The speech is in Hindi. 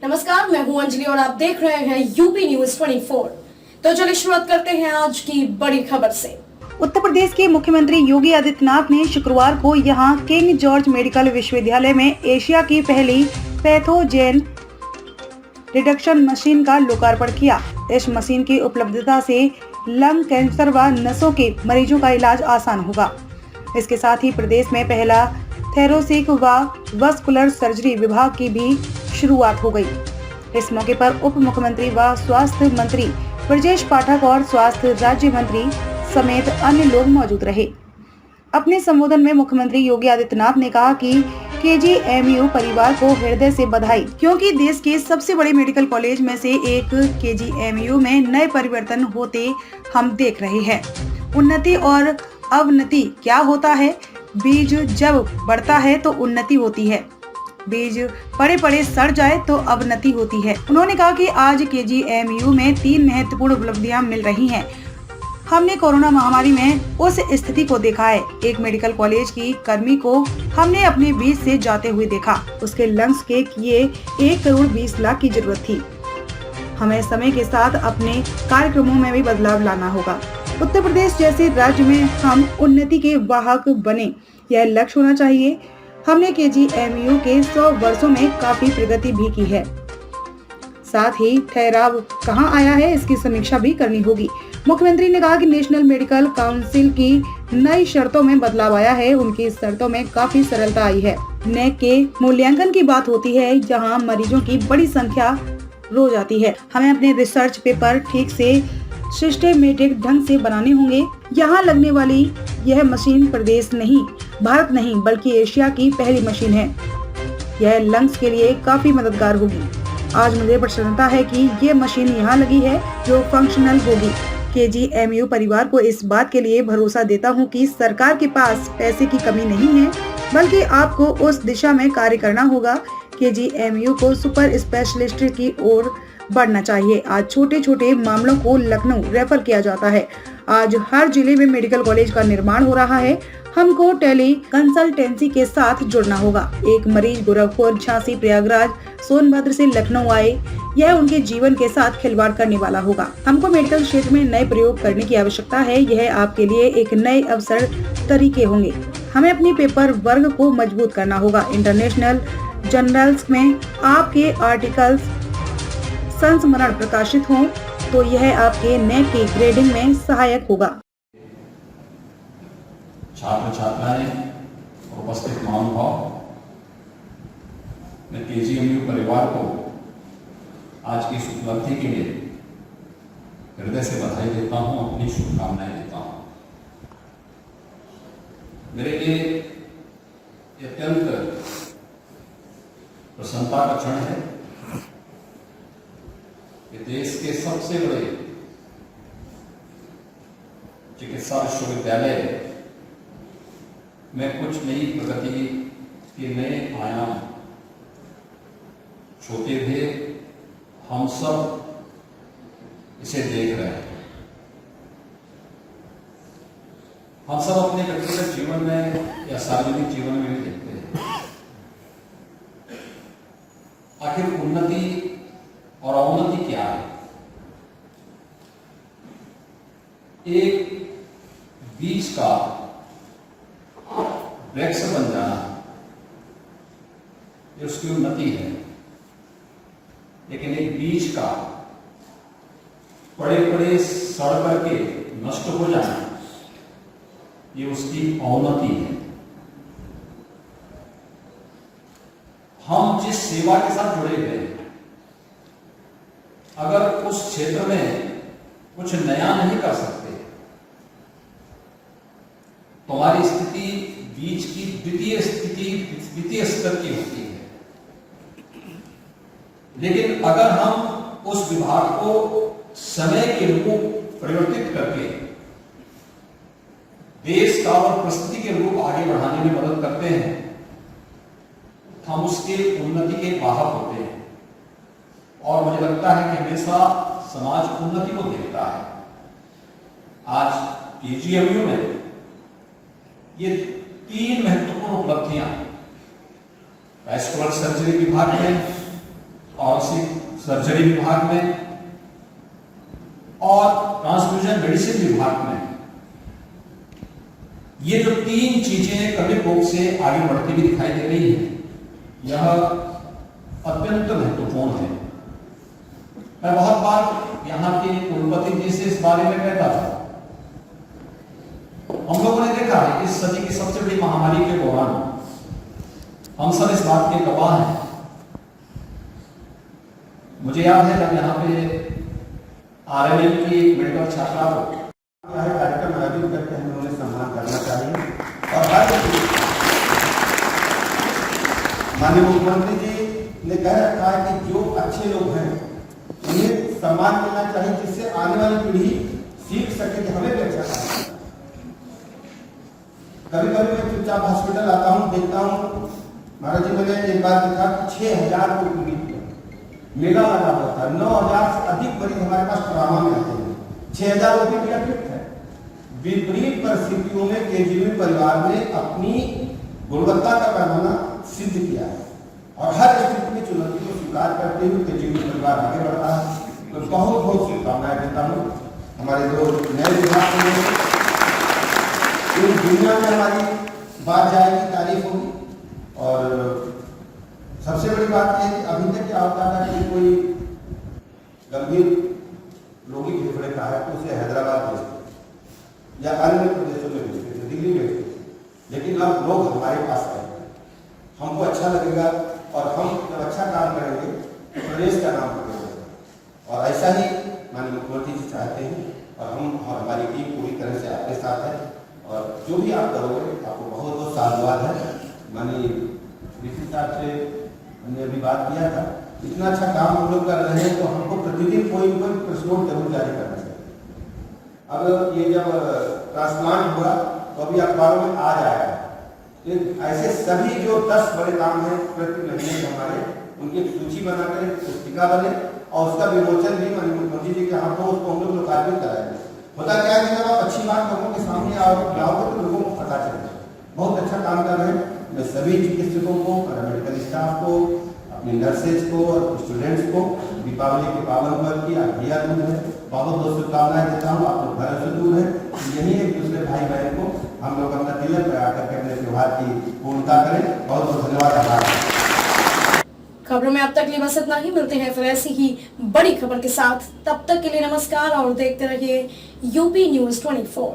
नमस्कार, मैं हूं अंजलि और आप देख रहे हैं यूपी न्यूज 24। तो चलिए शुरुआत करते हैं आज की बड़ी खबर से। उत्तर प्रदेश के मुख्यमंत्री योगी आदित्यनाथ ने शुक्रवार को यहां किंग जॉर्ज मेडिकल विश्वविद्यालय में एशिया की पहली पैथोजेन रिडक्शन मशीन का लोकार्पण किया। इस मशीन की उपलब्धता से लंग कैंसर व नसों के मरीजों का इलाज आसान होगा। इसके साथ ही प्रदेश में पहला थोरेसिक व वस्कुलर सर्जरी विभाग की भी शुरुआत हो गई। इस मौके पर उप मुख्यमंत्री व स्वास्थ्य मंत्री ब्रजेश पाठक और स्वास्थ्य राज्य मंत्री समेत अन्य लोग मौजूद रहे। अपने संबोधन में मुख्यमंत्री योगी आदित्यनाथ ने कहा कि केजीएमयू परिवार को हृदय से बधाई, क्योंकि देश के सबसे बड़े मेडिकल कॉलेज में से एक केजीएमयू में नए परिवर्तन होते हम देख रहे हैं। उन्नति और अवनति क्या होता है? बीज जब बढ़ता है तो उन्नति होती है, बीज पड़े पड़े सड़ जाए तो अवनति होती है। उन्होंने कहा कि आज केजीएमयू में 3 महत्वपूर्ण उपलब्धियां मिल रही हैं। हमने कोरोना महामारी में उस स्थिति को देखा है। एक मेडिकल कॉलेज की कर्मी को हमने अपने बीच से जाते हुए देखा। उसके लंग्स के लिए 1 करोड़ 20 लाख की जरूरत थी। हमें समय के साथ अपने कार्यक्रमों में भी बदलाव लाना होगा। उत्तर प्रदेश जैसे राज्य में हम उन्नति के वाहक बने, यह लक्ष्य होना चाहिए। हमने केजीएमयू के 100 वर्षों में काफी प्रगति भी की है। साथ ही ठहराव कहाँ आया है, इसकी समीक्षा भी करनी होगी। मुख्यमंत्री ने कहा कि नेशनल मेडिकल काउंसिल की नई शर्तों में बदलाव आया है। उनकी शर्तों में काफी सरलता आई है। NAC के मूल्यांकन की बात होती है, जहां मरीजों की बड़ी संख्या रोज आती है। हमें अपने रिसर्च पेपर ठीक से सिस्टेमेटिक ढंग से बनाने होंगे। यहाँ लगने वाली यह मशीन प्रदेश नहीं, भारत नहीं, बल्कि एशिया की पहली मशीन है। यह लंग्स के लिए काफी मददगार होगी। आज मुझे प्रसन्नता है कि ये मशीन यहाँ लगी है जो फंक्शनल होगी। केजीएमयू परिवार को इस बात के लिए भरोसा देता हूँ कि सरकार के पास पैसे की कमी नहीं है, बल्कि आपको उस दिशा में कार्य करना होगा। केजीएमयू को सुपर स्पेशलिस्ट की ओर बढ़ना चाहिए। आज छोटे छोटे मामलों को लखनऊ रेफर किया जाता है। आज हर जिले में मेडिकल कॉलेज का निर्माण हो रहा है। हमको टेली कंसल्टेंसी के साथ जुड़ना होगा। एक मरीज गोरखपुर, झांसी, प्रयागराज, सोनभद्र से लखनऊ आए, यह उनके जीवन के साथ खिलवाड़ करने वाला होगा। हमको मेडिकल क्षेत्र में नए प्रयोग करने की आवश्यकता है। यह आपके लिए एक नए अवसर तरीके होंगे। हमें अपनी पेपर वर्ग को मजबूत करना होगा। इंटरनेशनल जर्नल्स में आपके आर्टिकल्स संस्मरण प्रकाशित हों तो यह आपके NAC की ग्रेडिंग में सहायक होगा। छात्र छात्राएं और उपस्थित महानुभाव, मैं केजीएमयू परिवार को आज की इस उपलब्धि के लिए हृदय से बधाई देता हूं, अपनी शुभकामनाएं देता हूं। मेरे लिए अत्यंत प्रसन्नता का क्षण है कि देश के सबसे बड़े चिकित्सा विश्वविद्यालय में कुछ नई प्रगति के नए आयाम छोटे थे। हम सब इसे देख रहे हैं। हम सब अपने व्यक्तिगत जीवन में या सार्वजनिक जीवन में भी देखते हैं। आखिर उन्नति और अवनति क्या है? एक बीज का वृक्ष बन जाना, ये उसकी उन्नति है। लेकिन एक बीज का पड़े पड़े सड़ करके नष्ट हो जाना, ये उसकी अवनति है। हम जिस सेवा के साथ जुड़े हुए हैं, अगर उस क्षेत्र में कुछ नया नहीं कर सकते तो हमारी स्थिति बीज की द्वितीय स्तर की होती है। लेकिन अगर हम उस विभाग को समय के रूप परिवर्तित करके देश का और परिस्थिति के रूप आगे बढ़ाने में मदद करते हैं, हम उसके उन्नति के वाहक होते हैं। और मुझे लगता है कि हमेशा समाज उन्नति को देखता है। आज केजीएमयू में ये 3 महत्वपूर्ण उपलब्धियां वैस्कुलर सर्जरी विभाग में थॉरेसिक सर्जरी विभाग में और ट्रांसफ्यूजन मेडिसिन विभाग में ये जो 3 चीजें क्रमिक रूप से आगे बढ़ती हुई दिखाई दे रही है, यह अत्यंत महत्वपूर्ण है। मैं बहुत बार यहाँ के कुलपति जी से इस बारे में कहता था। हम लोगों ने देखा है इस सदी की सबसे बड़ी महामारी के दौरान हम सब इस बात के गवाह हैं। मुझे याद है जब यहाँ पे RNL की मेडिकल छात्रा को कार्यक्रम आयोजित करके हमें उन्हें सम्मान करना चाहिए और हर माननीय मुख्यमंत्री जी ने कह रखा है कि जो अच्छे लोग हैं उन्हें सम्मान मिलना चाहिए, जिससे आने वाली पीढ़ी सीख सके कि हमें भी अच्छा करना है। कभी कभी मैं चुपचाप हॉस्पिटल आता हूँ, देखता हूँ। महाराज जी मैंने एक बार देखा कि 6000 को पीड़ित मेला लगा हुआ था। 9000 से अधिक मरीज हमारे पास ट्रामा में आते हैं। 6000 ओपीडी फिट है। विपरीत परिस्थितियों में केजरीवाल परिवार ने अपनी गुणवत्ता का पैमाना सिद्ध किया है और हर स्थिति में चुनौती को स्वीकार करते हुए केजरीवाल परिवार आगे बढ़ रहा है। तो बहुत बहुत शुभकामनाएं देता हूँ हमारे जो नए विभाग में। दुनिया में हमारी बात जाएगी, तारीफ होगी। और सबसे बड़ी बात यह है कि अभी तक क्या होता था कि कोई गंभीर रोगी फेफड़े का है तो उसे हैदराबाद भेजते या अन्य प्रदेशों में भेजते थे, दिल्ली भेजते थे। लेकिन अब लोग हमारे पास आएंगे, हमको अच्छा लगेगा और हम जब अच्छा काम करेंगे तो प्रदेश का नाम करेंगे। और ऐसा ही माननीय मुख्यमंत्री जी चाहते हैं और हम और हमारी टीम पूरी तरह से आपके साथ है। और जो भी आप करोगे आपको बहुत बहुत साधुवाद है। माननीय डीसी साहब से हमने अभी बात किया था, इतना अच्छा काम हम लोग कर रहे हैं तो हमको प्रतिदिन कोई प्रश्नोट जरूर जारी करना चाहिए। अब ये जब ट्रांसप्लांट हुआ तो अभी अखबारों में आ जाएगा। ऐसे सभी जो 10 बड़े काम हैं प्रति महीने हमारे, उनकी सूची बनाकर पुस्तिका बने और उसका विमोचन भी माननीय मुख्यमंत्री जी के हाथों उसको हम लोग लोकार्पित कराएंगे। होता क्या है कि जब आप अच्छी बात लोगों के सामने लाओगे तो लोगों को पता चलेगा। बहुत अच्छा काम कर रहे हैं। मैं सभी चिकित्सकों को, पैरामेडिकल स्टाफ को, अपने नर्सेज को और स्टूडेंट्स को दीपावली के पावन पर्व की आज्ञा दूर है, बहुत बहुत शुभकामनाएं देता हूँ। आप लोग घर से दूर है, यही एक दूसरे भाई बहन को हम लोग अपना तिलक लगा करके अपने त्योहार की पूर्णता करें। बहुत बहुत धन्यवाद। आभार। खबरों में अब तक लिए बस इतना ही। मिलते हैं फिर ऐसी ही बड़ी खबर के साथ। तब तक के लिए नमस्कार और देखते रहिए यूपी न्यूज़ 24।